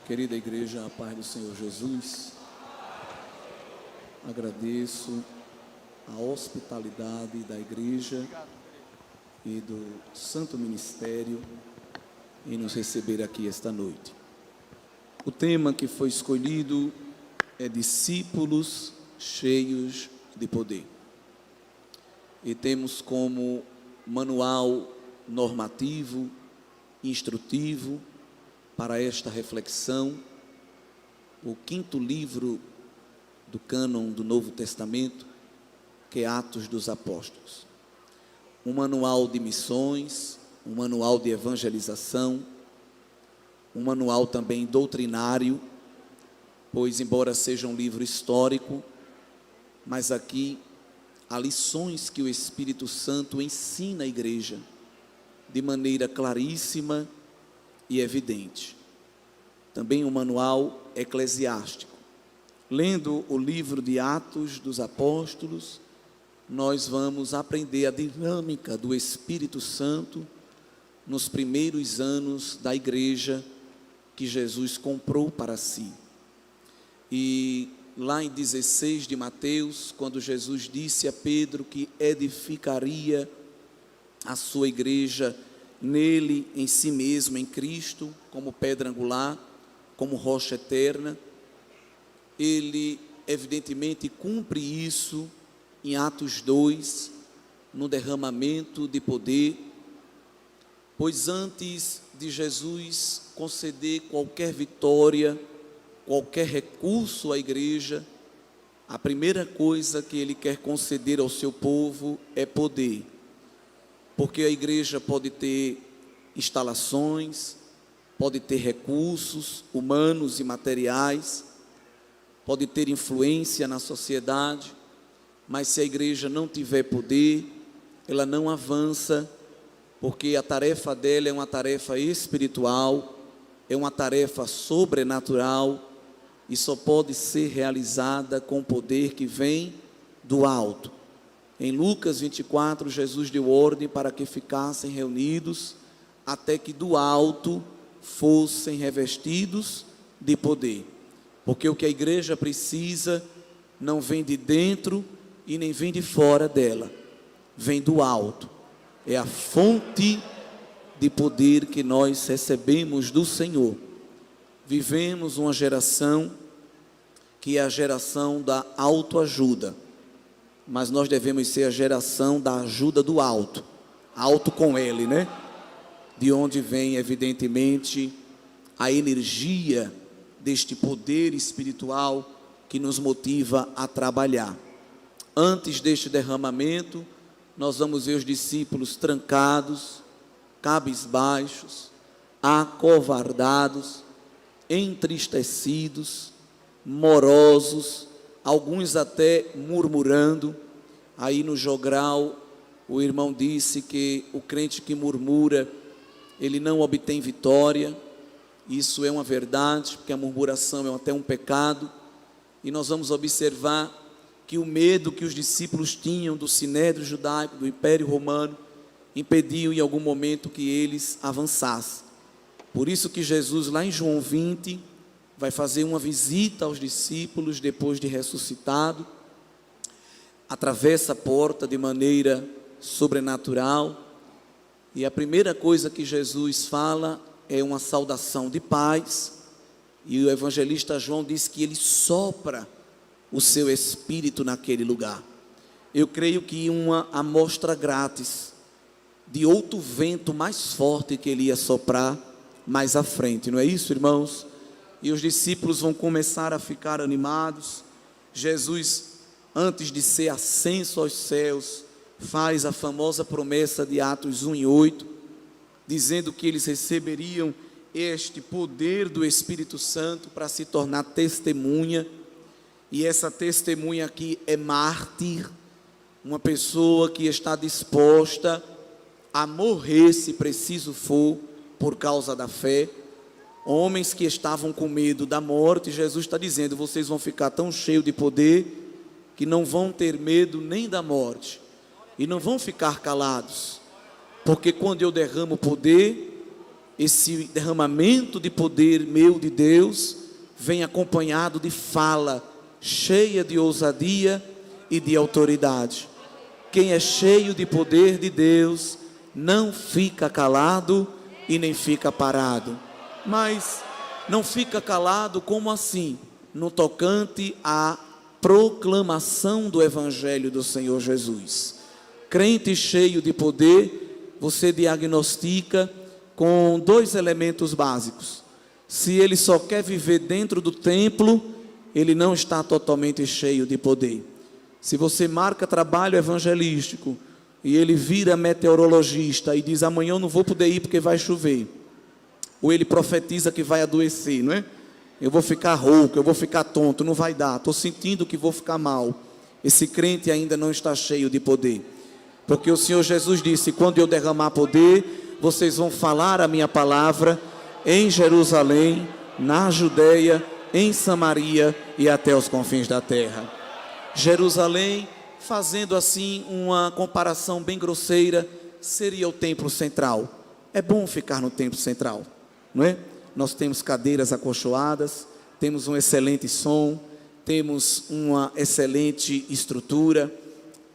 Querida igreja, a paz do Senhor Jesus, agradeço a hospitalidade da igreja e do Santo Ministério em nos receber aqui esta noite. O tema que foi escolhido é discípulos cheios de poder. E temos como manual normativo, instrutivo, para esta reflexão, o 5º livro do cânon do Novo Testamento, que é Atos dos Apóstolos. Um manual de missões, um manual de evangelização, um manual também doutrinário, pois embora seja um livro histórico, mas aqui há lições que o Espírito Santo ensina à igreja de maneira claríssima e evidente. Também um manual eclesiástico. Lendo o livro de Atos dos Apóstolos, nós vamos aprender a dinâmica do Espírito Santo nos primeiros anos da igreja que Jesus comprou para si. E lá em 16 de Mateus, quando Jesus disse a Pedro que edificaria a sua igreja nele, em si mesmo, em Cristo, como pedra angular, como rocha eterna, ele evidentemente cumpre isso em Atos 2, no derramamento de poder, pois antes de Jesus conceder qualquer vitória, qualquer recurso à igreja, a primeira coisa que ele quer conceder ao seu povo é poder. Porque a igreja pode ter instalações, pode ter recursos humanos e materiais, pode ter influência na sociedade, mas se a igreja não tiver poder, ela não avança, porque a tarefa dela é uma tarefa espiritual, é uma tarefa sobrenatural e só pode ser realizada com o poder que vem do alto. Em Lucas 24, Jesus deu ordem para que ficassem reunidos até que do alto fossem revestidos de poder. Porque o que a igreja precisa não vem de dentro e nem vem de fora dela, vem do alto. É a fonte de poder que nós recebemos do Senhor. Vivemos uma geração que é a geração da autoajuda. Mas nós devemos ser a geração da ajuda do alto, alto com L, né? De onde vem, evidentemente, a energia deste poder espiritual que nos motiva a trabalhar. Antes deste derramamento, nós vamos ver os discípulos trancados, cabisbaixos, acovardados, entristecidos, morosos, alguns até murmurando. Aí no jogral, o irmão disse que o crente que murmura, ele não obtém vitória. Isso é uma verdade, porque a murmuração é até um pecado. E nós vamos observar que o medo que os discípulos tinham do sinédrio judaico, do Império Romano, impediu em algum momento que eles avançassem. Por isso que Jesus, lá em João 20, vai fazer uma visita aos discípulos depois de ressuscitado, atravessa a porta de maneira sobrenatural, e a primeira coisa que Jesus fala é uma saudação de paz, e o evangelista João diz que ele sopra o seu espírito naquele lugar. Eu creio que uma amostra grátis de outro vento mais forte que ele ia soprar mais à frente, não é isso, irmãos? E os discípulos vão começar a ficar animados. Jesus, antes de ser ascenso aos céus, faz a famosa promessa de Atos 1:8, dizendo que eles receberiam este poder do Espírito Santo para se tornar testemunha. E essa testemunha aqui é mártir, uma pessoa que está disposta a morrer, se preciso for, por causa da fé. Homens que estavam com medo da morte, Jesus está dizendo, vocês vão ficar tão cheios de poder, que não vão ter medo nem da morte, e não vão ficar calados, porque quando eu derramo poder, esse derramamento de poder meu de Deus vem acompanhado de fala cheia de ousadia e de autoridade. Quem é cheio de poder de Deus não fica calado e nem fica parado. Mas não fica calado como assim? No tocante à proclamação do Evangelho do Senhor Jesus. Crente cheio de poder, você diagnostica com 2 elementos básicos. Se ele só quer viver dentro do templo, ele não está totalmente cheio de poder. Se você marca trabalho evangelístico e ele vira meteorologista e diz: amanhã eu não vou poder ir porque vai chover, ou ele profetiza que vai adoecer, não é? Eu vou ficar rouco, eu vou ficar tonto, não vai dar, estou sentindo que vou ficar mal. Esse crente ainda não está cheio de poder, porque o Senhor Jesus disse: quando eu derramar poder, vocês vão falar a minha palavra em Jerusalém, na Judeia, em Samaria e até os confins da terra. Jerusalém, fazendo assim uma comparação bem grosseira, seria o templo central. É bom ficar no templo central, não é? Nós temos cadeiras acolchoadas, temos um excelente som, temos uma excelente estrutura,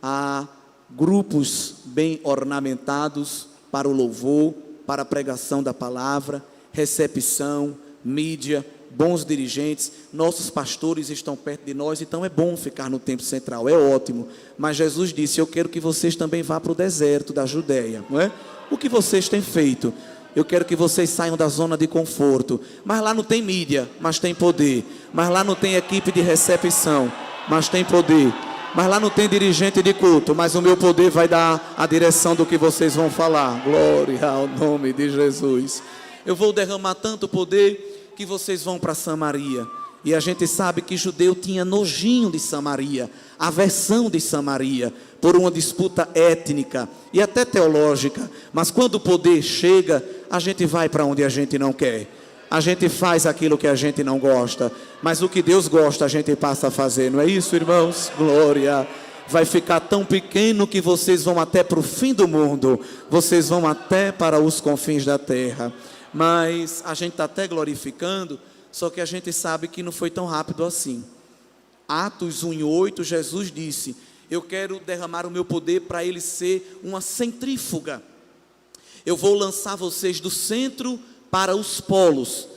há grupos bem ornamentados para o louvor, para a pregação da palavra, recepção, mídia, bons dirigentes, nossos pastores estão perto de nós, então é bom ficar no templo central, é ótimo. Mas Jesus disse: eu quero que vocês também vá para o deserto da Judeia, não é? O que vocês têm feito? Eu quero que vocês saiam da zona de conforto. Mas lá não tem mídia, mas tem poder. Mas lá não tem equipe de recepção, mas tem poder. Mas lá não tem dirigente de culto, mas o meu poder vai dar a direção do que vocês vão falar. Glória ao nome de Jesus. Eu vou derramar tanto poder que vocês vão para Samaria. E a gente sabe que judeu tinha nojinho de Samaria, aversão de Samaria, por uma disputa étnica e até teológica. Mas quando o poder chega, a gente vai para onde a gente não quer. A gente faz aquilo que a gente não gosta, mas o que Deus gosta a gente passa a fazer, não é isso, irmãos? Glória! Vai ficar tão pequeno que vocês vão até para o fim do mundo, vocês vão até para os confins da terra. Mas a gente está até glorificando, só que a gente sabe que não foi tão rápido assim. Atos 1:8, Jesus disse: eu quero derramar o meu poder para ele ser uma centrífuga. Eu vou lançar vocês do centro para os polos,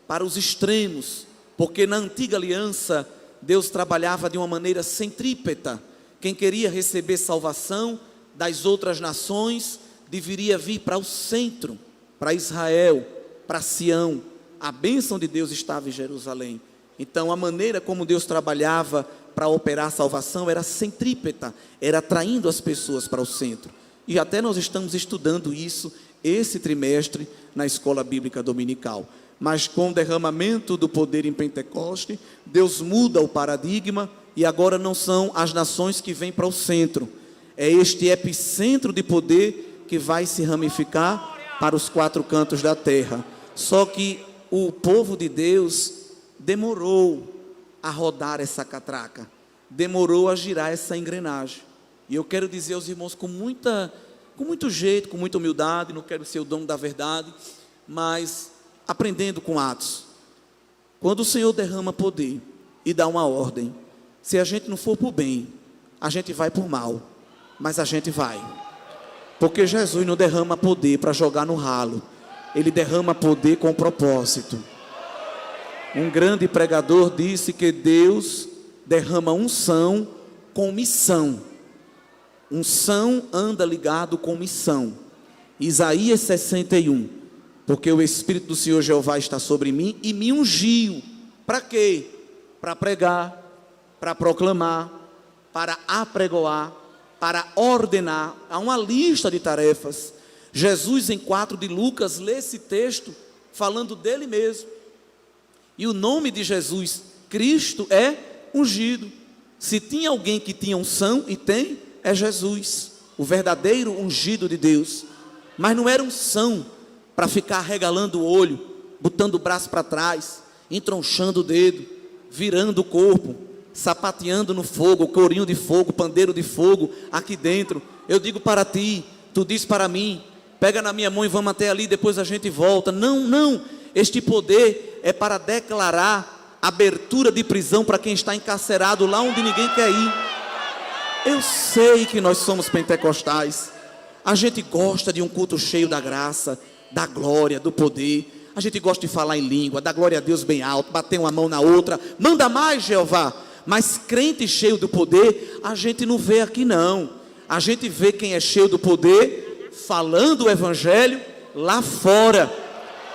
para os extremos, porque na antiga aliança Deus trabalhava de uma maneira centrípeta. Quem queria receber salvação das outras nações deveria vir para o centro, para Israel, para Sião. A bênção de Deus estava em Jerusalém. Então a maneira como Deus trabalhava para operar a salvação era centrípeta, era atraindo as pessoas para o centro. E até nós estamos estudando isso esse trimestre na escola bíblica dominical. Mas com o derramamento do poder em Pentecoste, Deus muda o paradigma e agora não são as nações que vêm para o centro. É este epicentro de poder que vai se ramificar para os 4 cantos da terra. Só que o povo de Deus demorou a rodar essa catraca, demorou a girar essa engrenagem. E eu quero dizer aos irmãos com muito jeito, com muita humildade, não quero ser o dono da verdade, mas aprendendo com Atos. Quando o Senhor derrama poder e dá uma ordem, se a gente não for por bem, a gente vai por mal, mas a gente vai. Porque Jesus não derrama poder para jogar no ralo, ele derrama poder com propósito. Um grande pregador disse que Deus derrama unção com missão. Unção anda ligado com missão. Isaías 61. Porque o Espírito do Senhor Jeová está sobre mim e me ungiu. Para quê? Para pregar, para proclamar, para apregoar, para ordenar. Há uma lista de tarefas. Jesus, em 4 de Lucas, lê esse texto falando dele mesmo. E o nome de Jesus, Cristo, é ungido. Se tinha alguém que tinha unção, e tem, é Jesus, o verdadeiro ungido de Deus. Mas não era unção para ficar regalando o olho, botando o braço para trás, entronchando o dedo, virando o corpo, sapateando no fogo, corinho de fogo, pandeiro de fogo, aqui dentro. Eu digo para ti, tu diz para mim, Pega na minha mão e vamos até ali, depois a gente volta. Não, não. Este poder é para declarar abertura de prisão para quem está encarcerado lá onde ninguém quer ir. Eu sei que nós somos pentecostais. A gente gosta de um culto cheio da graça, da glória, do poder. A gente gosta de falar em língua, dar glória a Deus bem alto, bater uma mão na outra. Manda mais, Jeová. Mas crente cheio do poder, a gente não vê aqui não. A gente vê quem é cheio do poder, falando o evangelho lá fora.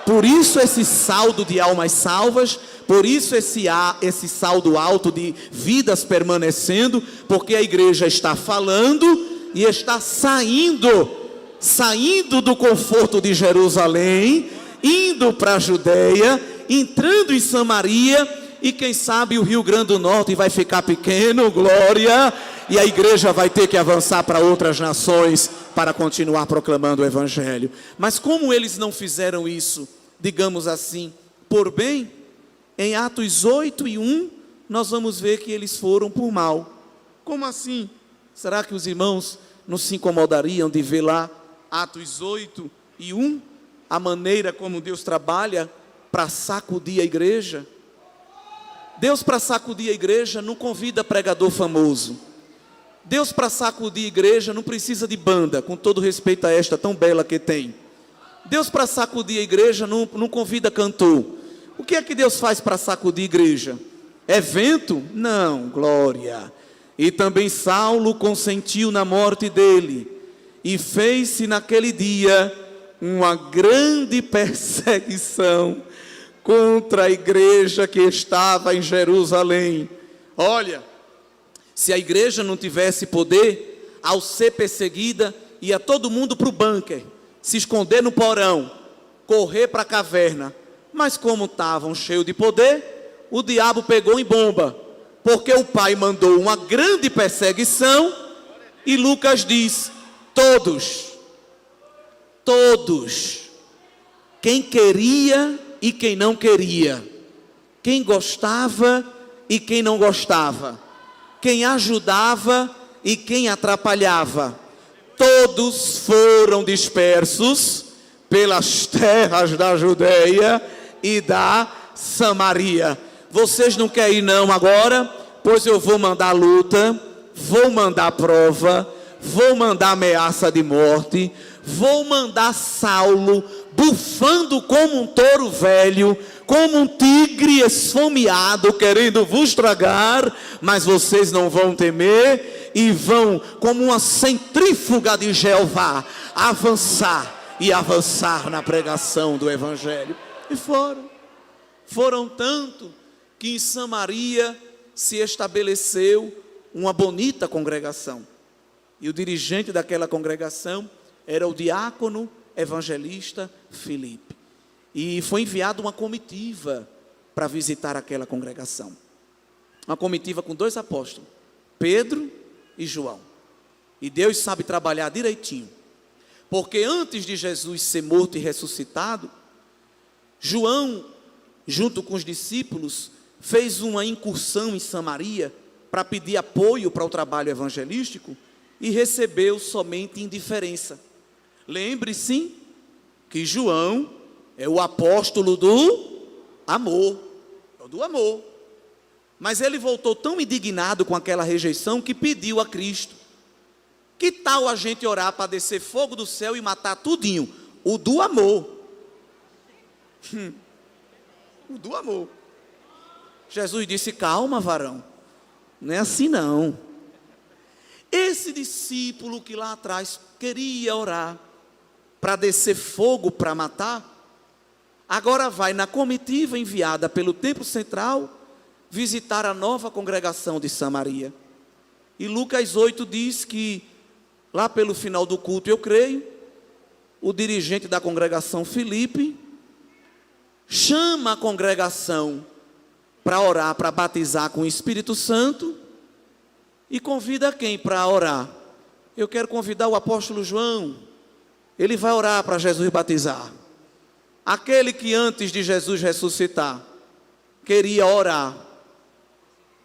Por isso esse saldo de almas salvas, por isso esse saldo alto de vidas permanecendo, porque a igreja está falando e está saindo do conforto de Jerusalém, indo para a Judeia, entrando em Samaria, e quem sabe o Rio Grande do Norte vai ficar pequeno, glória, e a igreja vai ter que avançar para outras nações para continuar proclamando o evangelho. Mas como eles não fizeram isso, digamos assim, por bem, em Atos 8:1, nós vamos ver que eles foram por mal. Como assim? Será que os irmãos não se incomodariam de ver lá Atos 8:1, a maneira como Deus trabalha para sacudir a igreja? Deus, para sacudir a igreja, não convida pregador famoso. Deus, para sacudir a igreja, não precisa de banda, com todo respeito a esta tão bela que tem. Deus, para sacudir a igreja, não convida cantor. O que é que Deus faz para sacudir a igreja? Evento? Não, glória. E também Saulo consentiu na morte dele, e fez-se naquele dia uma grande perseguição contra a igreja que estava em Jerusalém. Olha, se a igreja não tivesse poder, ao ser perseguida, ia todo mundo para o bunker, se esconder no porão, correr para a caverna. Mas como estavam cheios de poder, o diabo pegou em bomba, porque o pai mandou uma grande perseguição, e Lucas diz, todos, quem queria e quem não queria, quem gostava e quem não gostava, quem ajudava e quem atrapalhava, todos foram dispersos pelas terras da Judeia e da Samaria. Vocês não querem ir não agora? Pois eu vou mandar luta, vou mandar prova, vou mandar ameaça de morte, vou mandar Saulo bufando como um touro velho, como um tigre esfomeado, querendo vos tragar, mas vocês não vão temer, e vão, como uma centrífuga de Jeová, avançar e avançar na pregação do evangelho. E foram tanto, que em Samaria se estabeleceu uma bonita congregação, e o dirigente daquela congregação era o diácono evangelista Filipe, e foi enviada uma comitiva para visitar aquela congregação, uma comitiva com 2 apóstolos, Pedro e João. E Deus sabe trabalhar direitinho, porque antes de Jesus ser morto e ressuscitado, João, junto com os discípulos, fez uma incursão em Samaria para pedir apoio para o trabalho evangelístico, e recebeu somente indiferença. Lembre-se que João é o apóstolo do amor, mas ele voltou tão indignado com aquela rejeição que pediu a Cristo, que tal a gente orar para descer fogo do céu e matar tudinho? O do amor. O do amor. Jesus disse, calma varão, não é assim não. Esse discípulo que lá atrás queria orar para descer fogo para matar, agora vai na comitiva enviada pelo Templo Central visitar a nova congregação de Samaria. E Lucas 8 diz que lá pelo final do culto, eu creio, o dirigente da congregação Filipe chama a congregação para orar, para batizar com o Espírito Santo, e convida quem para orar? Eu quero convidar o apóstolo João. Ele vai orar para Jesus batizar. Aquele que antes de Jesus ressuscitar queria orar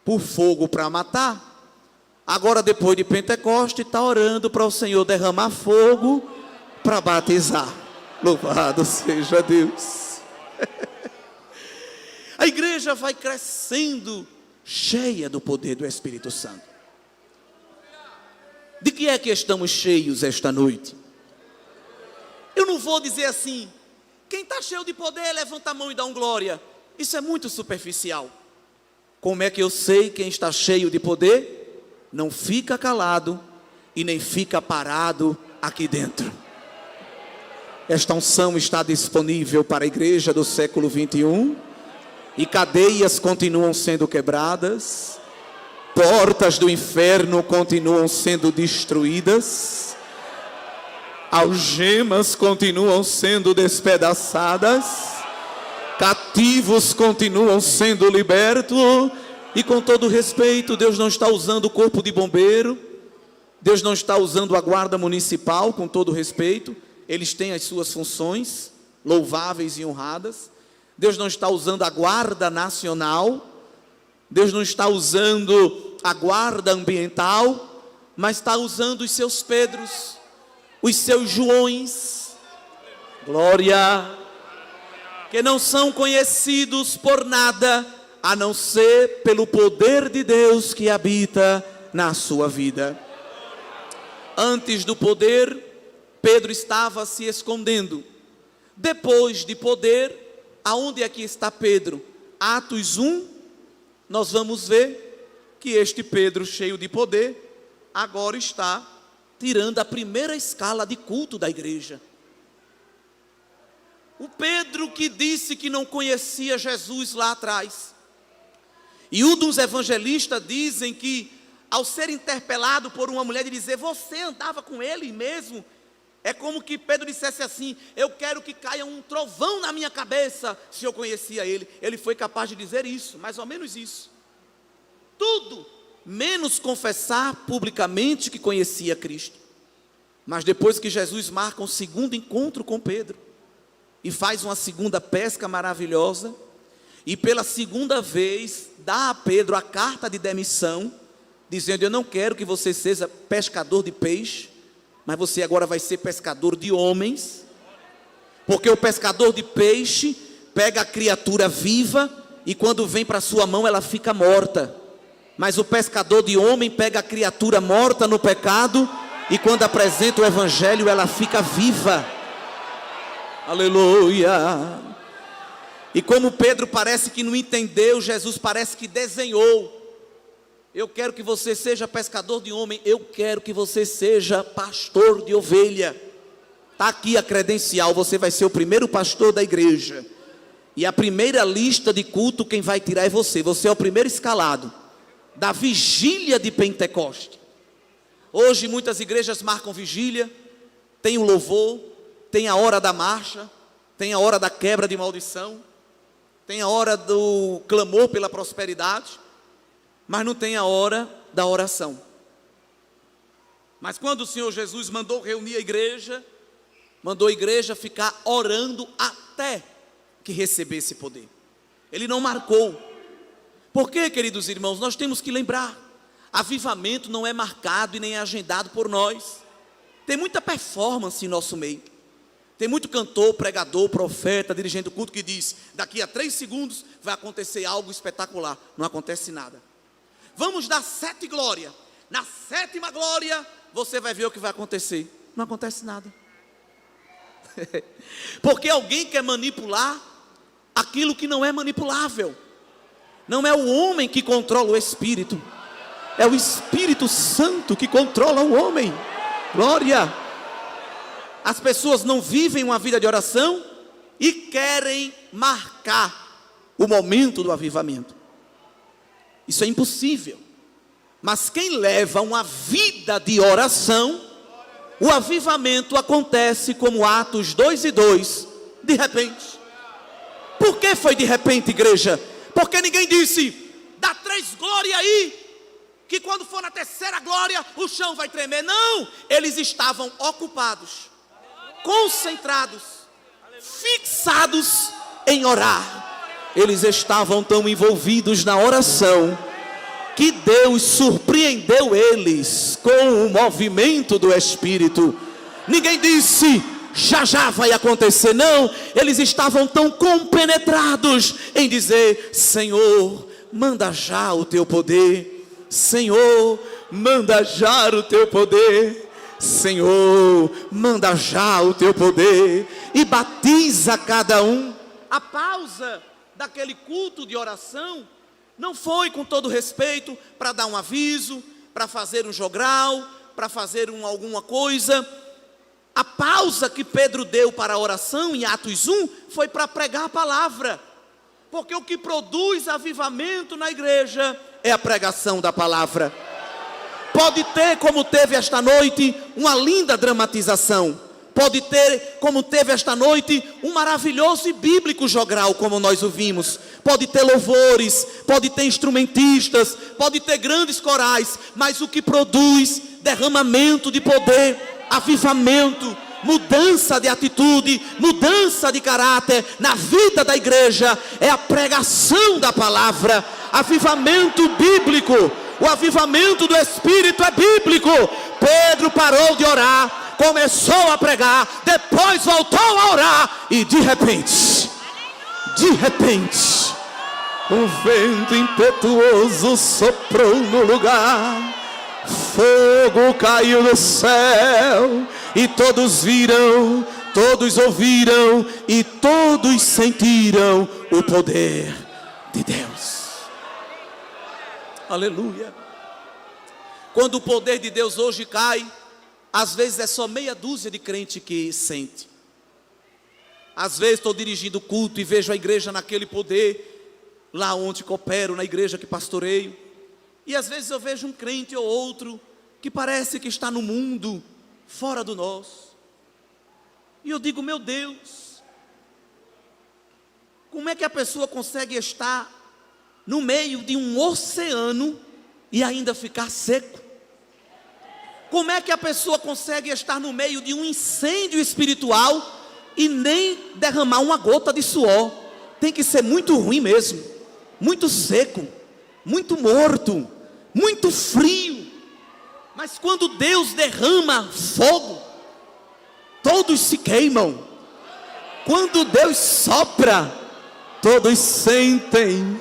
por fogo para matar, agora depois de Pentecoste está orando para o Senhor derramar fogo para batizar. Louvado seja Deus. A igreja vai crescendo cheia do poder do Espírito Santo. De que é que estamos cheios esta noite? Eu não vou dizer assim, quem está cheio de poder, levanta a mão e dá glória. Isso é muito superficial. Como é que eu sei quem está cheio de poder? Não fica calado e nem fica parado aqui dentro. Esta unção está disponível para a igreja do século 21 e cadeias continuam sendo quebradas, portas do inferno continuam sendo destruídas, algemas continuam sendo despedaçadas, cativos continuam sendo libertos. E com todo respeito, Deus não está usando o corpo de bombeiro, Deus não está usando a guarda municipal, com todo respeito. Eles têm as suas funções louváveis e honradas. Deus não está usando a guarda nacional, Deus não está usando a guarda ambiental, mas está usando os seus Pedros, os seus Joões, glória, que não são conhecidos por nada, a não ser pelo poder de Deus que habita na sua vida. Antes do poder, Pedro estava se escondendo. Depois de poder, aonde é que está Pedro? Atos 1, nós vamos ver que este Pedro, cheio de poder, agora está tirando a primeira escala de culto da igreja. O Pedro que disse que não conhecia Jesus lá atrás. E um dos evangelistas dizem que, ao ser interpelado por uma mulher de dizer, você andava com ele mesmo? É como que Pedro dissesse assim, eu quero que caia um trovão na minha cabeça, se eu conhecia ele. Ele foi capaz de dizer isso, mais ou menos isso. Tudo, menos confessar publicamente que conhecia Cristo. Mas depois que Jesus marca um segundo encontro com Pedro, e faz uma segunda pesca maravilhosa, e pela segunda vez dá a Pedro a carta de demissão, dizendo, eu não quero que você seja pescador de peixe, mas você agora vai ser pescador de homens, porque o pescador de peixe pega a criatura viva, e quando vem para sua mão ela fica morta, mas o pescador de homem pega a criatura morta no pecado, e quando apresenta o evangelho ela fica viva, aleluia. E como Pedro parece que não entendeu, Jesus parece que desenhou, eu quero que você seja pescador de homem, eu quero que você seja pastor de ovelha. Está aqui a credencial, você vai ser o primeiro pastor da igreja. E a primeira lista de culto quem vai tirar é você. Você é o primeiro escalado da vigília de Pentecoste. Hoje muitas igrejas marcam vigília, tem o louvor, tem a hora da marcha, tem a hora da quebra de maldição, tem a hora do clamor pela prosperidade, mas não tem a hora da oração. Mas quando o Senhor Jesus mandou reunir a igreja, mandou a igreja ficar orando até que recebesse poder. Ele não marcou. Por quê, queridos irmãos? Nós temos que lembrar, avivamento não é marcado e nem é agendado por nós. Tem muita performance em nosso meio. Tem muito cantor, pregador, profeta, dirigente do culto que diz, daqui a 3 segundos vai acontecer algo espetacular. Não acontece nada. Vamos dar 7 glórias. Na 7ª glória, você vai ver o que vai acontecer. Não acontece nada. Porque alguém quer manipular aquilo que não é manipulável. Não é o homem que controla o Espírito. É o Espírito Santo que controla o homem. Glória. As pessoas não vivem uma vida de oração e querem marcar o momento do avivamento. Isso é impossível. Mas quem leva uma vida de oração, o avivamento acontece como Atos 2:2, de repente. Por que foi de repente, igreja? Porque ninguém disse, dá 3 glórias aí, que quando for na 3ª glória, o chão vai tremer. Não, eles estavam ocupados, concentrados, fixados em orar. Eles estavam tão envolvidos na oração, que Deus surpreendeu eles com o movimento do Espírito. Ninguém disse, já já vai acontecer. Não, eles estavam tão compenetrados em dizer: Senhor, manda já o teu poder. Senhor, manda já o teu poder. Senhor, manda já o teu poder. E batiza cada um. A pausa daquele culto de oração não foi, com todo respeito, para dar um aviso, para fazer um jogral, para fazer alguma coisa. A pausa que Pedro deu para a oração em Atos 1 foi para pregar a palavra. Porque o que produz avivamento na igreja é a pregação da palavra. Pode ter, como teve esta noite, uma linda dramatização. Pode ter, como teve esta noite, um maravilhoso e bíblico jogral, como nós ouvimos. Pode ter louvores, pode ter instrumentistas, pode ter grandes corais. Mas o que produz derramamento de poder, avivamento, mudança de atitude, mudança de caráter na vida da igreja é a pregação da palavra. Avivamento bíblico, o avivamento do Espírito é bíblico. Pedro parou de orar, começou a pregar, depois voltou a orar e de repente, um vento impetuoso soprou no lugar. Fogo caiu do céu e todos viram, todos ouviram e todos sentiram o poder de Deus. Aleluia. Quando o poder de Deus hoje cai, às vezes é só meia dúzia de crente que sente. Às vezes estou dirigindo o culto e vejo a igreja naquele poder, lá onde coopero, na igreja que pastoreio. E às vezes eu vejo um crente ou outro que parece que está no mundo, fora do nosso. E eu digo: meu Deus, como é que a pessoa consegue estar no meio de um oceano e ainda ficar seco? Como é que a pessoa consegue estar no meio de um incêndio espiritual e nem derramar uma gota de suor? Tem que ser muito ruim mesmo, muito seco, muito morto, muito frio. Mas quando Deus derrama fogo, todos se queimam. Quando Deus sopra, todos sentem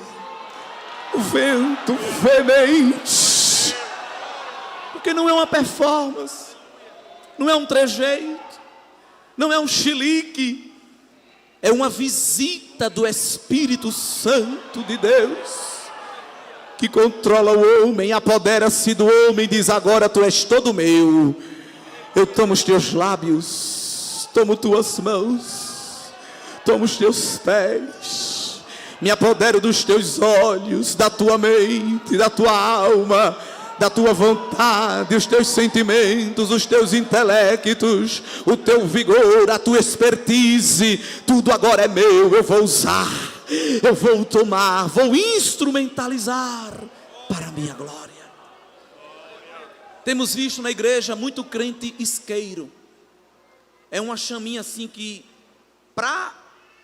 o vento veemente. Porque não é uma performance, não é um trejeito, não é um chilique, é uma visita do Espírito Santo de Deus, que controla o homem, apodera-se do homem e diz: agora tu és todo meu. Eu tomo os teus lábios, tomo tuas mãos, tomo os teus pés, me apodero dos teus olhos, da tua mente, da tua alma, da tua vontade, os teus sentimentos, os teus intelectos, o teu vigor, a tua expertise. Tudo agora é meu, eu vou usar, eu vou tomar, vou instrumentalizar para a minha glória. Temos visto na igreja muito crente isqueiro. É uma chaminha assim que, para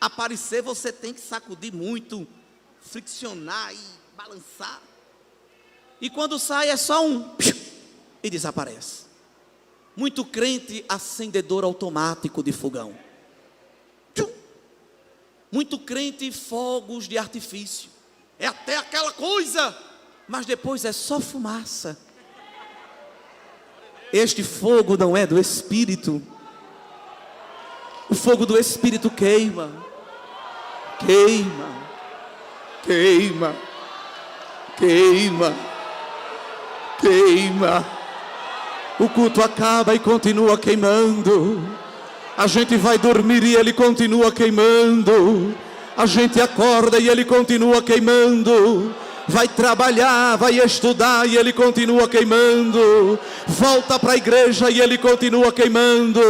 aparecer, você tem que sacudir muito, friccionar e balançar. E quando sai é só um e desaparece. Muito crente acendedor automático de fogão. Muito crente fogos de artifício. É até aquela coisa, mas depois é só fumaça. Este fogo não é do Espírito. O fogo do Espírito queima, queima, queima, queima, queima. O culto acaba e continua queimando. A gente vai dormir e ele continua queimando. A gente acorda e ele continua queimando. Vai trabalhar, vai estudar e ele continua queimando. Volta para a igreja e ele continua queimando.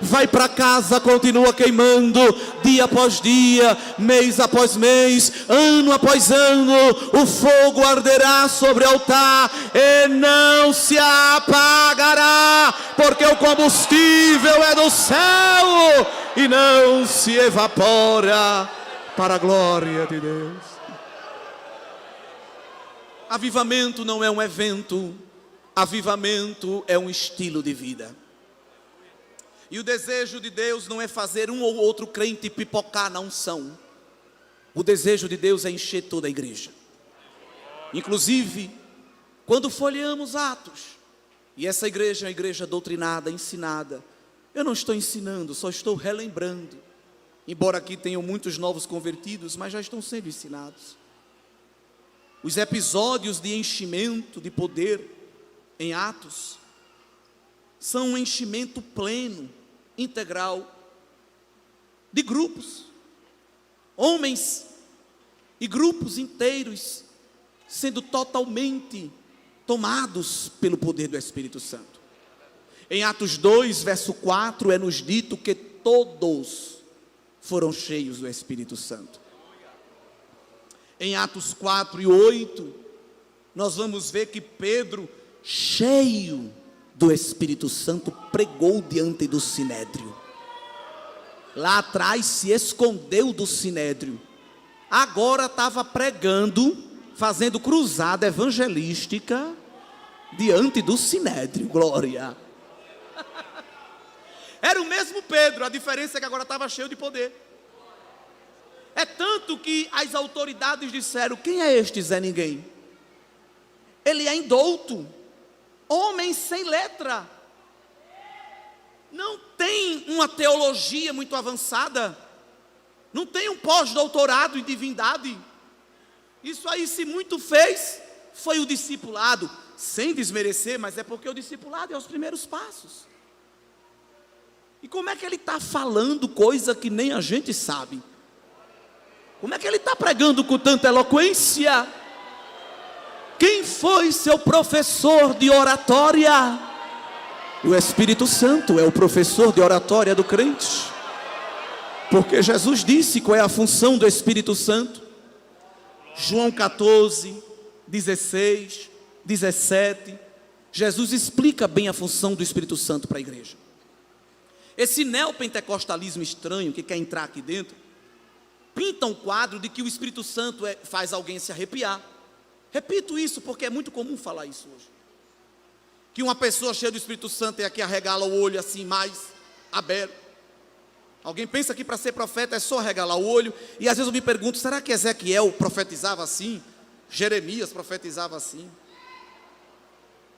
Vai para casa, continua queimando. Dia após dia, mês após mês, ano após ano, o fogo arderá sobre o altar e não se apagará, porque o combustível é do céu e não se evapora, para a glória de Deus. Avivamento não é um evento, avivamento é um estilo de vida. E o desejo de Deus não é fazer um ou outro crente pipocar na unção. O desejo de Deus é encher toda a igreja. Inclusive, quando folheamos Atos, e essa igreja é uma igreja doutrinada, ensinada, eu não estou ensinando, só estou relembrando. Embora aqui tenham muitos novos convertidos, mas já estão sendo ensinados. Os episódios de enchimento de poder em Atos são um enchimento pleno, integral, de grupos, homens e grupos inteiros sendo totalmente tomados pelo poder do Espírito Santo. Em Atos 2, verso 4, é nos dito que todos foram cheios do Espírito Santo. Em Atos 4 e 8, nós vamos ver que Pedro, cheio do Espírito Santo, pregou diante do Sinédrio. Lá atrás se escondeu do Sinédrio, agora estava pregando, fazendo cruzada evangelística diante do Sinédrio. Glória! Era o mesmo Pedro, a diferença é que agora estava cheio de poder. É tanto que as autoridades disseram: quem é este Zé Ninguém? Ele é indouto, homem sem letra, não tem uma teologia muito avançada, não tem um pós-doutorado em divindade. Isso aí, se muito fez, foi o discipulado, sem desmerecer, mas é porque o discipulado é os primeiros passos. E como é que ele está falando coisa que nem a gente sabe? Como é que ele está pregando com tanta eloquência? Quem foi seu professor de oratória? O Espírito Santo é o professor de oratória do crente. Porque Jesus disse qual é a função do Espírito Santo. João 14, 16, 17. Jesus explica bem a função do Espírito Santo para a igreja. Esse neopentecostalismo estranho que quer entrar aqui dentro, pinta um quadro de que o Espírito Santo faz alguém se arrepiar. Repito isso porque é muito comum falar isso hoje. Que uma pessoa cheia do Espírito Santo é a que arregala o olho assim mais aberto. Alguém pensa que para ser profeta é só arregalar o olho. E às vezes eu me pergunto, será que Ezequiel profetizava assim? Jeremias profetizava assim?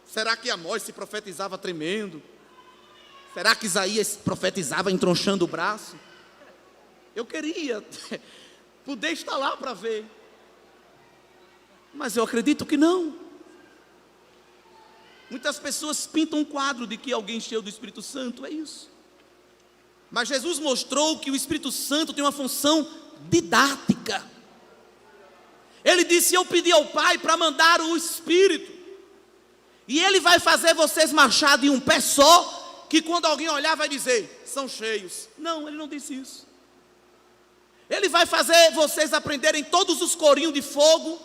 Será que Amós se profetizava tremendo? Será que Isaías profetizava entronchando o braço? Eu queria poder estar lá para ver, mas eu acredito que não. Muitas pessoas pintam um quadro de que alguém cheio do Espírito Santo é isso. Mas Jesus mostrou que o Espírito Santo tem uma função didática. Ele disse: eu pedi ao Pai para mandar o Espírito, e Ele vai fazer vocês marchar de um pé só, que quando alguém olhar vai dizer, são cheios. Não, Ele não disse isso. Ele vai fazer vocês aprenderem todos os corinhos de fogo,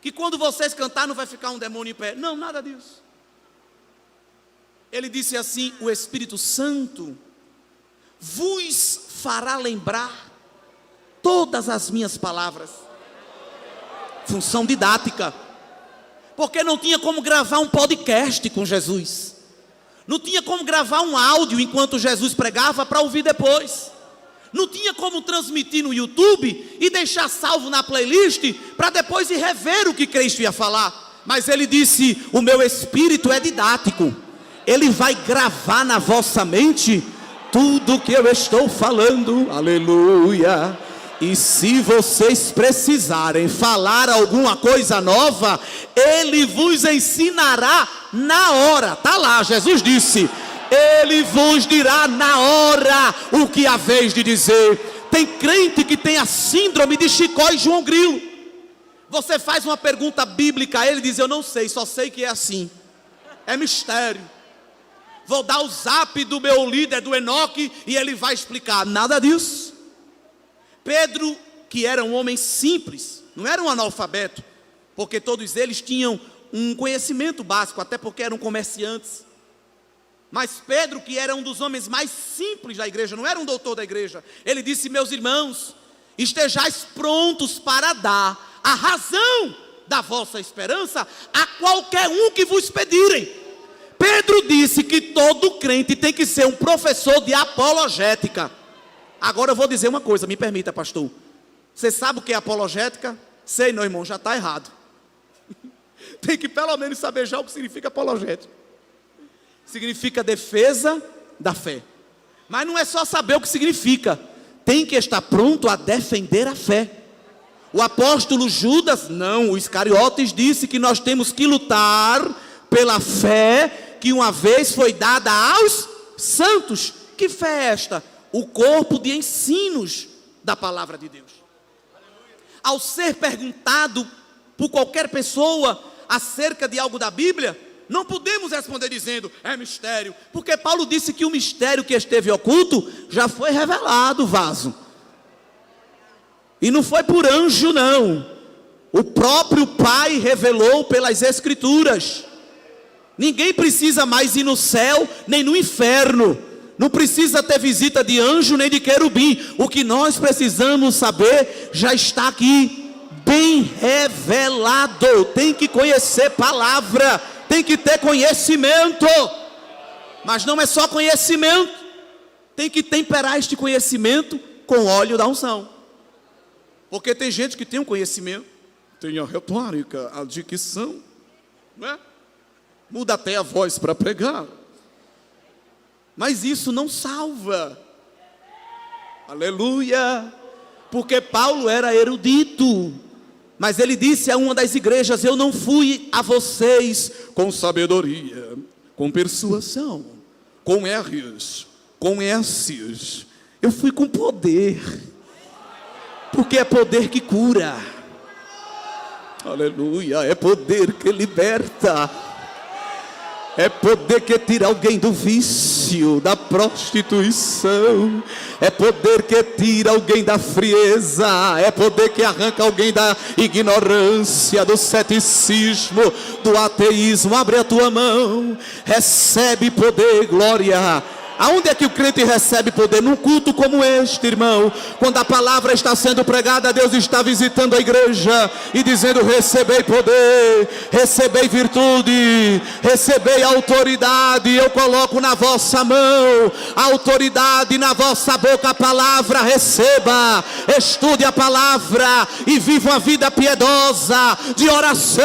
que quando vocês cantar não vai ficar um demônio em pé. Não, nada disso. Ele disse assim: o Espírito Santo vos fará lembrar todas as minhas palavras. Função didática. Porque não tinha como gravar um podcast com Jesus. Não tinha como gravar um áudio enquanto Jesus pregava para ouvir depois. Não tinha como transmitir no YouTube e deixar salvo na playlist para depois ir rever o que Cristo ia falar. Mas ele disse: o meu espírito é didático. Ele vai gravar na vossa mente tudo que eu estou falando. Aleluia. E se vocês precisarem falar alguma coisa nova, Ele vos ensinará na hora. Está lá, Jesus disse: Ele vos dirá na hora o que há vez de dizer. Tem crente que tem a síndrome de Chicó e João Grilo. Você faz uma pergunta bíblica a ele, diz: eu não sei, só sei que é assim. É mistério. Vou dar o zap do meu líder, do Enoque, e ele vai explicar. Nada disso. Pedro, que era um homem simples, não era um analfabeto, porque todos eles tinham um conhecimento básico, até porque eram comerciantes. Mas Pedro, que era um dos homens mais simples da igreja, não era um doutor da igreja, ele disse: meus irmãos, estejais prontos para dar a razão da vossa esperança a qualquer um que vos pedirem. Pedro disse que todo crente tem que ser um professor de apologética. Agora eu vou dizer uma coisa, me permita, pastor. Você sabe o que é apologética? Sei não, irmão, já está errado. Tem que pelo menos saber já o que significa apologética. Significa defesa da fé. Mas não é só saber o que significa. Tem que estar pronto a defender a fé. O apóstolo Judas, não, o Iscariotes disse que nós temos que lutar pela fé que uma vez foi dada aos santos. Que fé é esta? O corpo de ensinos da palavra de Deus. Ao ser perguntado por qualquer pessoa acerca de algo da Bíblia, não podemos responder dizendo, é mistério, porque Paulo disse que o mistério que esteve oculto já foi revelado, vaso. E não foi por anjo, não. O próprio Pai revelou pelas Escrituras. Ninguém precisa mais ir no céu, nem no inferno. Não precisa ter visita de anjo, nem de querubim. O que nós precisamos saber já está aqui, bem revelado. Tem que conhecer palavra, tem que ter conhecimento. Mas não é só conhecimento. Tem que temperar este conhecimento com óleo da unção. Porque tem gente que tem um conhecimento, tem a retórica, a dicção, não é? Muda até a voz para pregar. Mas isso não salva. Aleluia. Porque Paulo era erudito. Mas ele disse a uma das igrejas, eu não fui a vocês com sabedoria, com persuasão, com R's, com S's. Eu fui com poder. Porque é poder que cura. Aleluia. É poder que liberta. É poder que tira alguém do vício, da prostituição. É poder que tira alguém da frieza. É poder que arranca alguém da ignorância, do ceticismo, do ateísmo. Abre a tua mão. Recebe poder, glória. Aonde é que o crente recebe poder? Num culto como este, irmão. Quando a palavra está sendo pregada, Deus está visitando a igreja e dizendo, recebei poder, recebei virtude, recebei autoridade. Eu coloco na vossa mão a autoridade, na vossa boca a palavra. Receba, estude a palavra e viva uma vida piedosa de oração,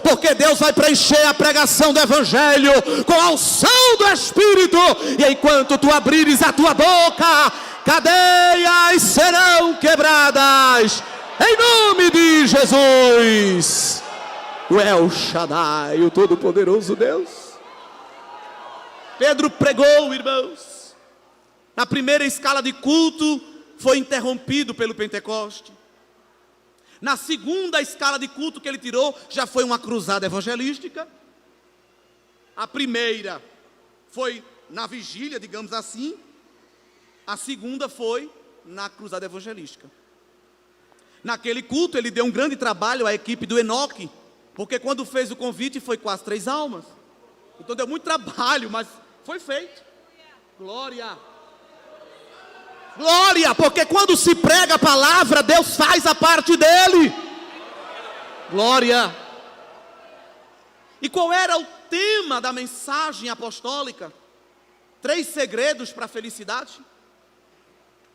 porque Deus vai preencher a pregação do evangelho com a unção do Espírito. E enquanto tu abrires a tua boca, cadeias serão quebradas, em nome de Jesus. O El Shaddai, o Todo-Poderoso Deus. Pedro pregou, irmãos. Na primeira escala de culto, foi interrompido pelo Pentecoste. Na segunda escala de culto que ele tirou, já foi uma cruzada evangelística. A primeira foi na vigília, digamos assim. A segunda foi na cruzada evangelística. Naquele culto ele deu um grande trabalho à equipe do Enoque, porque quando fez o convite foi quase 3 almas. Então deu muito trabalho, mas foi feito. Glória. Glória, porque quando se prega a palavra, Deus faz a parte dele. Glória. E qual era o tema da mensagem apostólica? 3 segredos para a felicidade,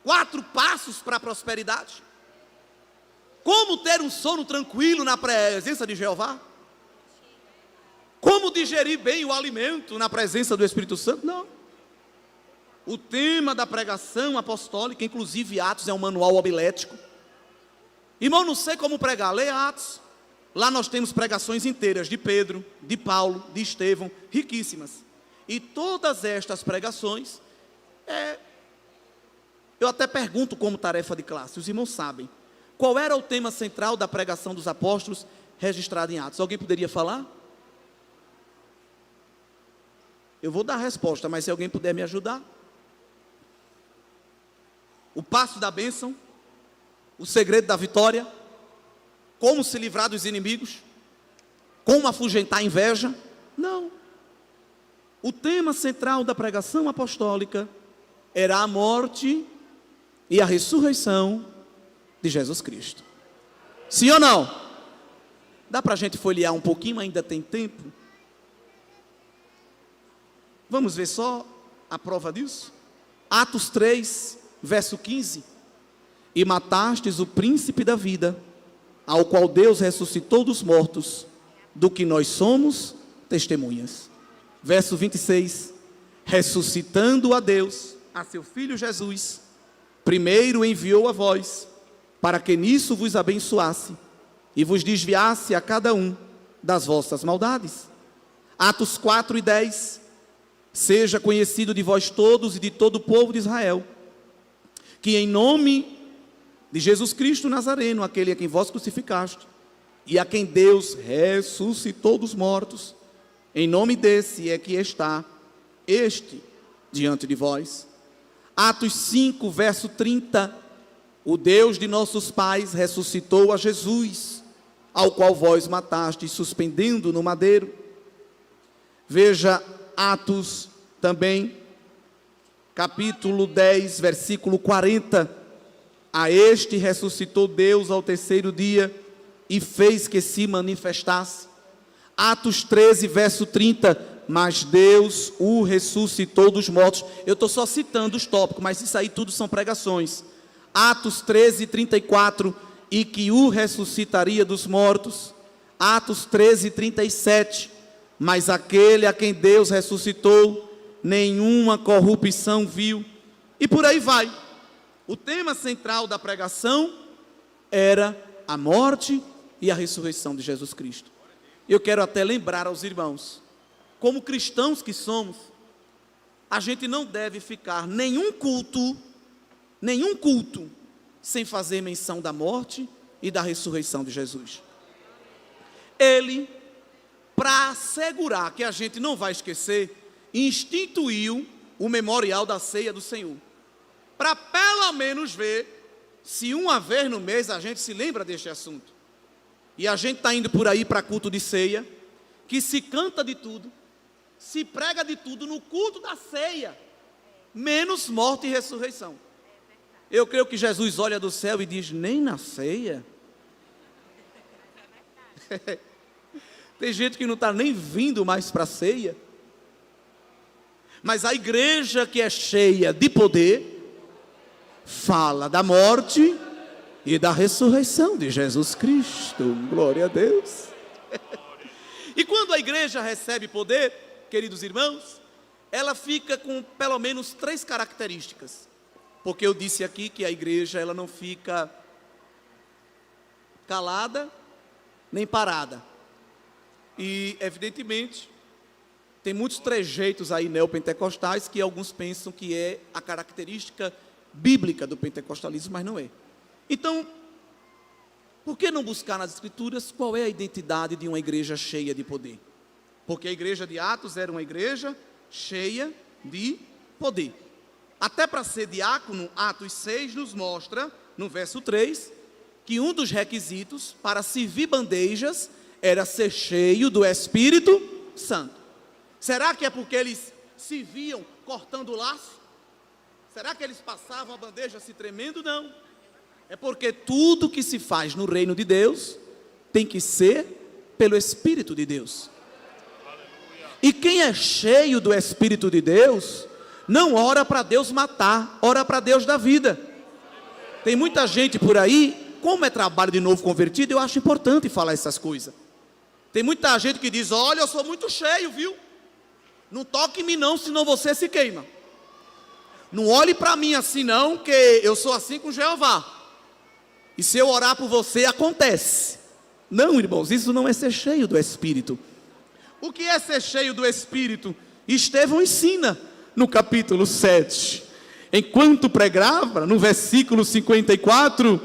4 passos para a prosperidade, como ter um sono tranquilo na presença de Jeová, como digerir bem o alimento na presença do Espírito Santo. Não. O tema da pregação apostólica, inclusive Atos é um manual homilético. Irmão, não sei como pregar, lê Atos. Lá nós temos pregações inteiras de Pedro, de Paulo, de Estevão, riquíssimas. E todas estas pregações, eu até pergunto como tarefa de classe, os irmãos sabem, qual era o tema central da pregação dos apóstolos registrado em Atos? Alguém poderia falar? Eu vou dar a resposta, mas se alguém puder me ajudar. O passo da bênção, o segredo da vitória, como se livrar dos inimigos, como afugentar a inveja? Não. O tema central da pregação apostólica era a morte e a ressurreição de Jesus Cristo. Sim ou não? Dá para a gente folhear um pouquinho, ainda tem tempo? Vamos ver só a prova disso? Atos 3, verso 15. E matastes o príncipe da vida, ao qual Deus ressuscitou dos mortos, do que nós somos testemunhas. Verso 26. Ressuscitando a Deus, a seu Filho Jesus, primeiro enviou a vós, para que nisso vos abençoasse, e vos desviasse a cada um das vossas maldades. Atos 4 e 10. Seja conhecido de vós todos e de todo o povo de Israel, que em nome de Jesus Cristo Nazareno, aquele a quem vós crucificaste, e a quem Deus ressuscitou dos mortos, em nome desse é que está este diante de vós. Atos 5, verso 30. O Deus de nossos pais ressuscitou a Jesus, ao qual vós matastes, suspendendo no madeiro. Veja Atos também, capítulo 10, versículo 40. A este ressuscitou Deus ao terceiro dia e fez que se manifestasse. Atos 13, verso 30. Mas Deus o ressuscitou dos mortos. Eu estou só citando os tópicos, mas isso aí tudo são pregações. Atos 13, 34. E que o ressuscitaria dos mortos. Atos 13, 37. Mas aquele a quem Deus ressuscitou, nenhuma corrupção viu. E por aí vai. O tema central da pregação era a morte e a ressurreição de Jesus Cristo. Eu quero até lembrar aos irmãos, como cristãos que somos, a gente não deve ficar nenhum culto, sem fazer menção da morte e da ressurreição de Jesus. Ele, para assegurar que a gente não vai esquecer, instituiu o memorial da ceia do Senhor, para pelo menos ver se uma vez no mês a gente se lembra deste assunto. E a gente está indo por aí para culto de ceia, que se canta de tudo, se prega de tudo no culto da ceia, menos morte e ressurreição. Eu creio que Jesus olha do céu e diz, nem na ceia? Tem gente que não está nem vindo mais para a ceia. Mas a igreja que é cheia de poder, fala da morte e da ressurreição de Jesus Cristo. Glória a Deus. E quando a igreja recebe poder, queridos irmãos, ela fica com pelo menos 3 características. Porque eu disse aqui que a igreja ela não fica calada nem parada. E evidentemente tem muitos trejeitos aí neopentecostais que alguns pensam que é a característica bíblica do pentecostalismo, mas não é. Então, por que não buscar nas escrituras qual é a identidade de uma igreja cheia de poder? Porque a igreja de Atos era uma igreja cheia de poder. Até para ser diácono, Atos 6 nos mostra, no verso 3, que um dos requisitos para servir bandejas era ser cheio do Espírito Santo. Será que é porque eles se viam cortando o laço? Será que eles passavam a bandeja se tremendo? Não. É porque tudo que se faz no reino de Deus tem que ser pelo Espírito de Deus. E quem é cheio do Espírito de Deus, não ora para Deus matar, ora para Deus dar vida. Tem muita gente por aí, como é trabalho de novo convertido, eu acho importante falar essas coisas. Tem muita gente que diz, olha, eu sou muito cheio, viu? Não toque em mim não, senão você se queima. Não olhe para mim assim não, que eu sou assim com Jeová. E se eu orar por você, acontece. Não, irmãos, isso não é ser cheio do Espírito. O que é ser cheio do Espírito? Estevão ensina no capítulo 7. Enquanto pregava, no versículo 54,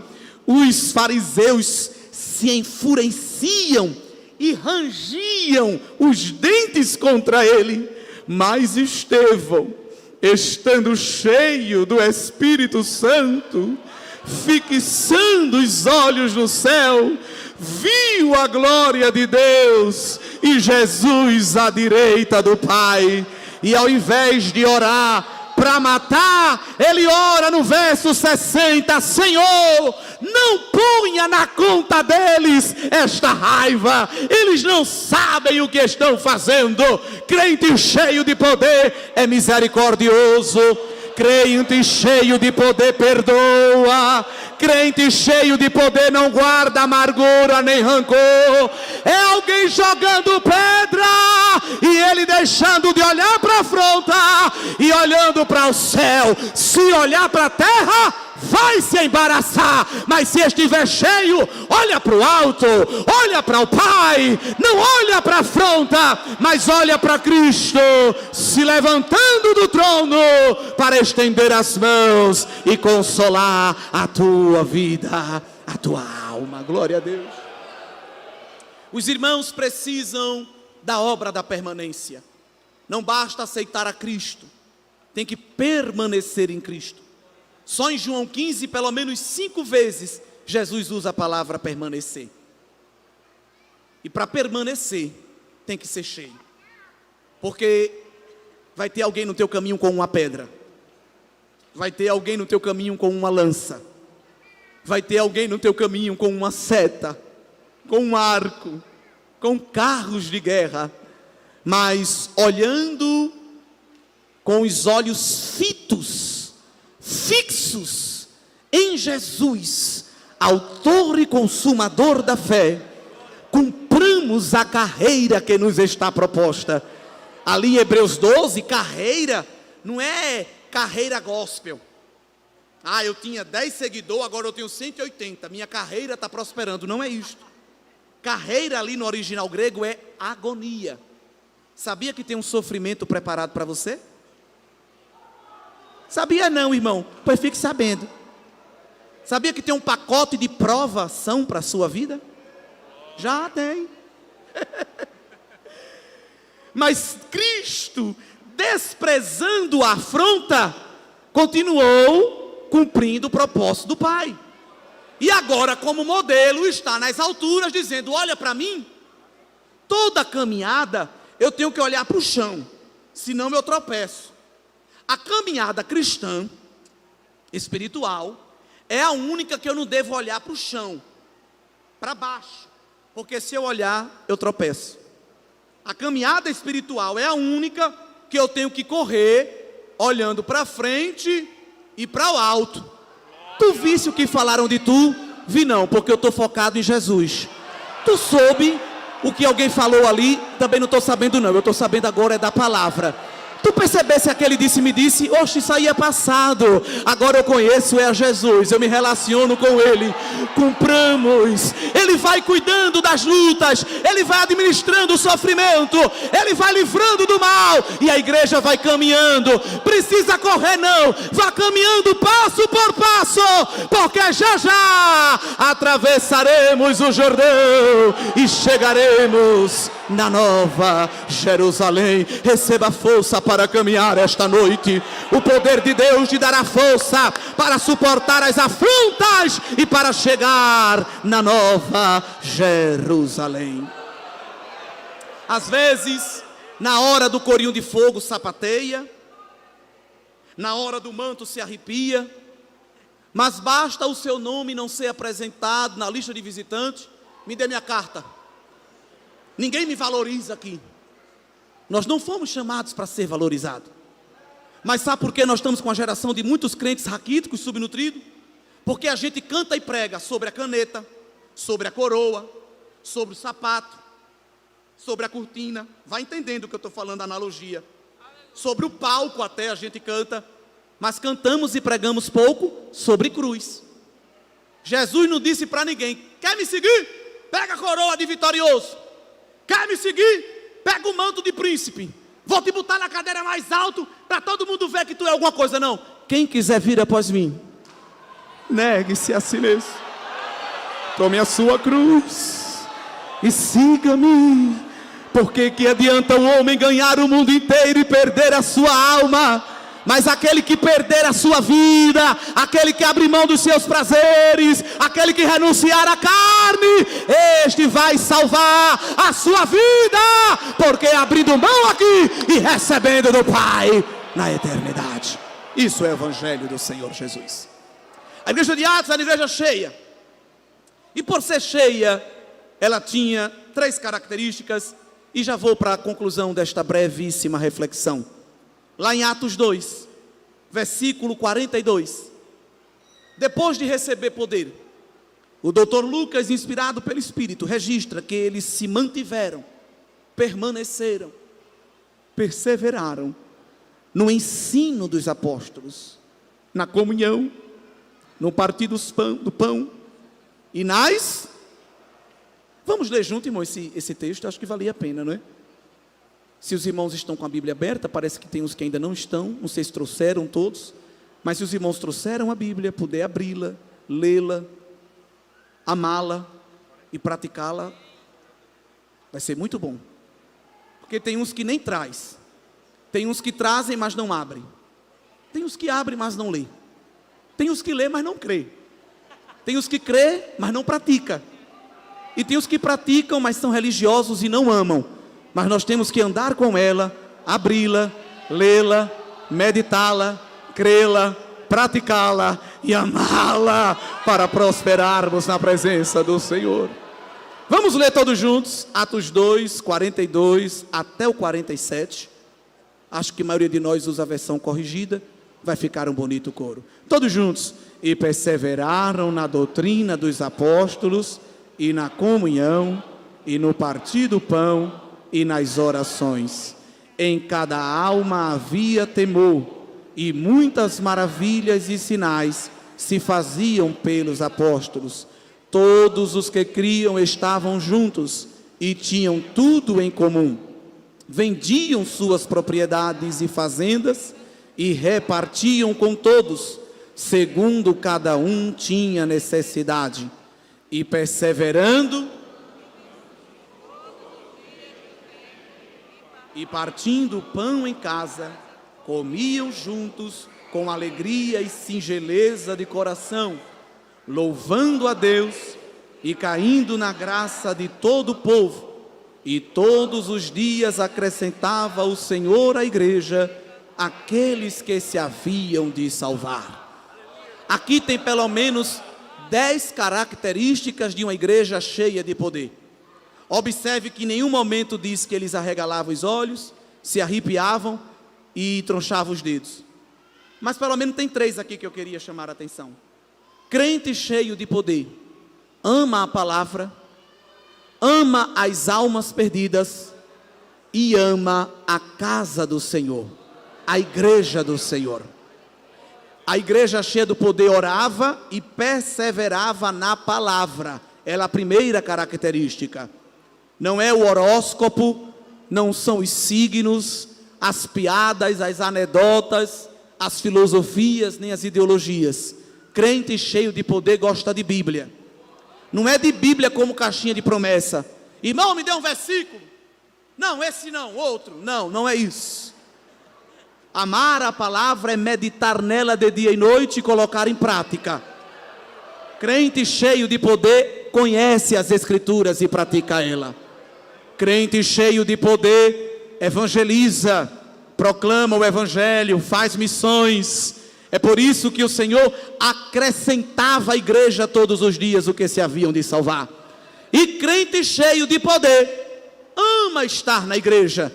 os fariseus se enfureciam e rangiam os dentes contra ele. Mas Estevão, estando cheio do Espírito Santo, fixando os olhos no céu, viu a glória de Deus e Jesus à direita do Pai. E ao invés de orar para matar, ele ora no verso 60, Senhor, não ponha na conta deles esta raiva. Eles não sabem o que estão fazendo. Crente cheio de poder é misericordioso. Crente cheio de poder perdoa. Crente cheio de poder não guarda amargura nem rancor. É alguém jogando pedra e ele deixando de olhar para a afronta e olhando para o céu. Se olhar para a terra, vai se embaraçar, mas se estiver cheio, olha para o alto, olha para o Pai, não olha para a afronta, mas olha para Cristo, se levantando do trono para estender as mãos e consolar a tua vida, a tua alma. Glória a Deus. Os irmãos precisam da obra da permanência. Não basta aceitar a Cristo, tem que permanecer em Cristo. Só em João 15, pelo menos 5 vezes, Jesus usa a palavra permanecer. E para permanecer, tem que ser cheio. Porque vai ter alguém no teu caminho com uma pedra. Vai ter alguém no teu caminho com uma lança. Vai ter alguém no teu caminho com uma seta, com um arco, com carros de guerra. Mas olhando com os olhos fixos em Jesus, autor e consumador da fé, cumpramos a carreira que nos está proposta. Ali em Hebreus 12, carreira não é carreira gospel. Eu tinha 10 seguidores, agora eu tenho 180, minha carreira está prosperando. Não é isto. Carreira ali no original grego é agonia. Sabia que tem um sofrimento preparado para você? Sabia não, irmão? Pois fique sabendo. Sabia que tem um pacote de provação para a sua vida? Já tem. Mas Cristo, desprezando a afronta, continuou cumprindo o propósito do Pai. E agora, como modelo, está nas alturas, dizendo: olha para mim, toda caminhada eu tenho que olhar para o chão, senão eu tropeço. A caminhada cristã, espiritual, é a única que eu não devo olhar para o chão, para baixo, porque se eu olhar, eu tropeço. A caminhada espiritual é a única que eu tenho que correr, olhando para frente e para o alto. Tu visse o que falaram de tu? Vi não, porque eu estou focado em Jesus. Tu soube o que alguém falou ali? Também não estou sabendo não, eu estou sabendo agora é da palavra. Tu percebesse aquele me disse, oxe, isso aí é passado, agora eu conheço é a Jesus, eu me relaciono com Ele, cumpramos, Ele vai cuidando das lutas, Ele vai administrando o sofrimento, Ele vai livrando do mal, e a igreja vai caminhando. Precisa correr não, vá caminhando passo por passo, porque já atravessaremos o Jordão, e chegaremos na Nova Jerusalém. Receba força para caminhar esta noite. O poder de Deus te dará força para suportar as afrontas e para chegar na Nova Jerusalém. Às vezes, na hora do corinho de fogo sapateia, na hora do manto se arrepia, mas basta o seu nome não ser apresentado na lista de visitantes. Me dê minha carta. Ninguém me valoriza aqui. Nós não fomos chamados para ser valorizados. Mas sabe por que nós estamos com uma geração de muitos crentes raquíticos, subnutridos? Porque a gente canta e prega sobre a caneta, sobre a coroa, sobre o sapato, sobre a cortina. Vai entendendo o que eu estou falando, a analogia. Sobre o palco até a gente canta, mas cantamos e pregamos pouco sobre cruz. Jesus não disse para ninguém: quer me seguir? Pega a coroa de vitorioso. Quer me seguir? Pega o manto de príncipe. Vou te botar na cadeira mais alto para todo mundo ver que tu é alguma coisa. Não. Quem quiser vir após mim, negue-se a si mesmo. Tome a sua cruz e siga-me. Porque que adianta o homem ganhar o mundo inteiro e perder a sua alma? Mas aquele que perder a sua vida, aquele que abrir mão dos seus prazeres, aquele que renunciar à carne, este vai salvar a sua vida, porque abrindo mão aqui e recebendo do Pai na eternidade. Isso é o Evangelho do Senhor Jesus. A igreja de Atos é uma igreja cheia, e por ser cheia, ela tinha 3 características, e já vou para a conclusão desta brevíssima reflexão. Lá em Atos 2, versículo 42, depois de receber poder, o doutor Lucas, inspirado pelo Espírito, registra que eles se mantiveram, permaneceram, perseveraram no ensino dos apóstolos, na comunhão, no partir do pão e nas... Vamos ler junto, irmão, esse texto, acho que valia a pena, não é? Se os irmãos estão com a Bíblia aberta, parece que tem uns que ainda não estão, não sei se trouxeram todos, mas se os irmãos trouxeram a Bíblia, puder abri-la, lê-la, amá-la e praticá-la, vai ser muito bom. Porque tem uns que nem traz, tem uns que trazem, mas não abrem, tem uns que abrem, mas não lê, tem uns que lê, mas não crê, tem os que crê, mas não pratica, e tem os que praticam, mas são religiosos e não amam. Mas nós temos que andar com ela, abri-la, lê-la, meditá-la, crê-la, praticá-la e amá-la para prosperarmos na presença do Senhor. Vamos ler todos juntos, Atos 2, 42 até o 47. Acho que a maioria de nós usa a versão corrigida, vai ficar um bonito coro. Todos juntos. E perseveraram na doutrina dos apóstolos, e na comunhão, e no partir do pão, e nas orações. Em cada alma havia temor, e muitas maravilhas e sinais se faziam pelos apóstolos. Todos os que criam estavam juntos, e tinham tudo em comum. Vendiam suas propriedades e fazendas, e repartiam com todos, segundo cada um tinha necessidade. E perseverando, e partindo o pão em casa, comiam juntos com alegria e singeleza de coração, louvando a Deus e caindo na graça de todo o povo. E todos os dias acrescentava o Senhor à igreja aqueles que se haviam de salvar. Aqui tem pelo menos 10 características de uma igreja cheia de poder. Observe que em nenhum momento diz que eles arregalavam os olhos, se arrepiavam e tronchavam os dedos. Mas pelo menos tem 3 aqui que eu queria chamar a atenção. Crente cheio de poder, ama a palavra, ama as almas perdidas e ama a casa do Senhor, a igreja do Senhor. A igreja cheia do poder orava e perseverava na palavra. Ela é a primeira característica. Não é o horóscopo, não são os signos, as piadas, as anedotas, as filosofias, nem as ideologias. Crente cheio de poder gosta de Bíblia. Não é de Bíblia como caixinha de promessa. Irmão, me dê um versículo. Não, esse não, outro. Não, não é isso. Amar a palavra é meditar nela de dia e noite e colocar em prática. Crente cheio de poder conhece as Escrituras e pratica ela. Crente cheio de poder evangeliza, proclama o Evangelho, faz missões. É por isso que o Senhor acrescentava à igreja todos os dias o que se haviam de salvar. E crente cheio de poder ama estar na igreja.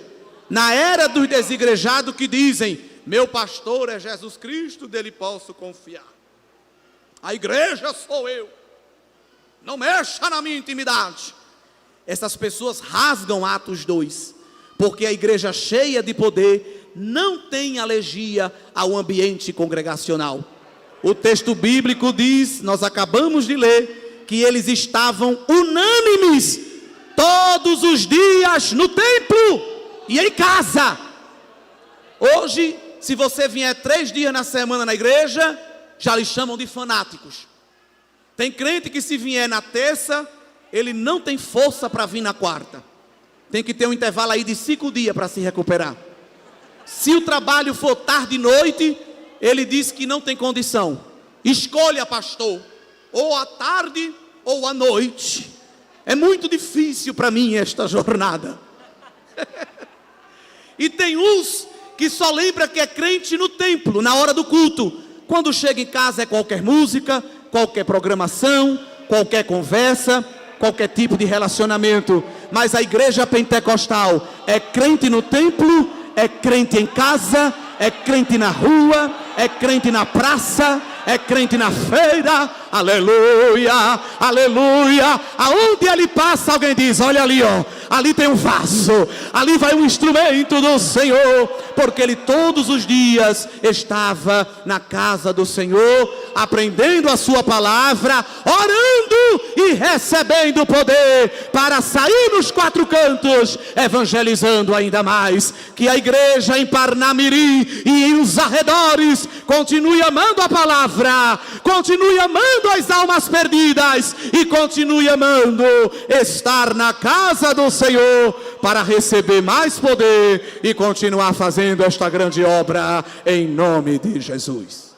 Na era dos desigrejados que dizem, meu pastor é Jesus Cristo, dele posso confiar. A igreja sou eu. Não mexa na minha intimidade. Essas pessoas rasgam Atos 2, porque a igreja cheia de poder não tem alergia ao ambiente congregacional. O texto bíblico diz, nós acabamos de ler, que eles estavam unânimes todos os dias no templo e em casa. Hoje, se você vier 3 dias na semana na igreja, já lhe chamam de fanáticos. Tem crente que se vier na terça, ele não tem força para vir na quarta. Tem que ter um intervalo aí de 5 dias para se recuperar. Se o trabalho for tarde e noite, ele diz que não tem condição. Escolha, pastor, ou à tarde ou à noite. É muito difícil para mim esta jornada. E tem uns que só lembra que é crente no templo, na hora do culto. Quando chega em casa é qualquer música, qualquer programação, qualquer conversa, qualquer tipo de relacionamento. Mas a igreja pentecostal é crente no templo, é crente em casa, é crente na rua, é crente na praça, é crente na feira. Aleluia, aleluia. Aonde ele passa, alguém diz: olha ali, ó, ali tem um vaso, ali vai um instrumento do Senhor, porque ele todos os dias estava na casa do Senhor, aprendendo a sua palavra, orando e recebendo poder para sair nos quatro cantos, evangelizando ainda mais. Que a igreja em Parnamirim e os arredores continue amando a palavra, continue amando as almas perdidas e continue amando estar na casa do Senhor para receber mais poder e continuar fazendo esta grande obra em nome de Jesus.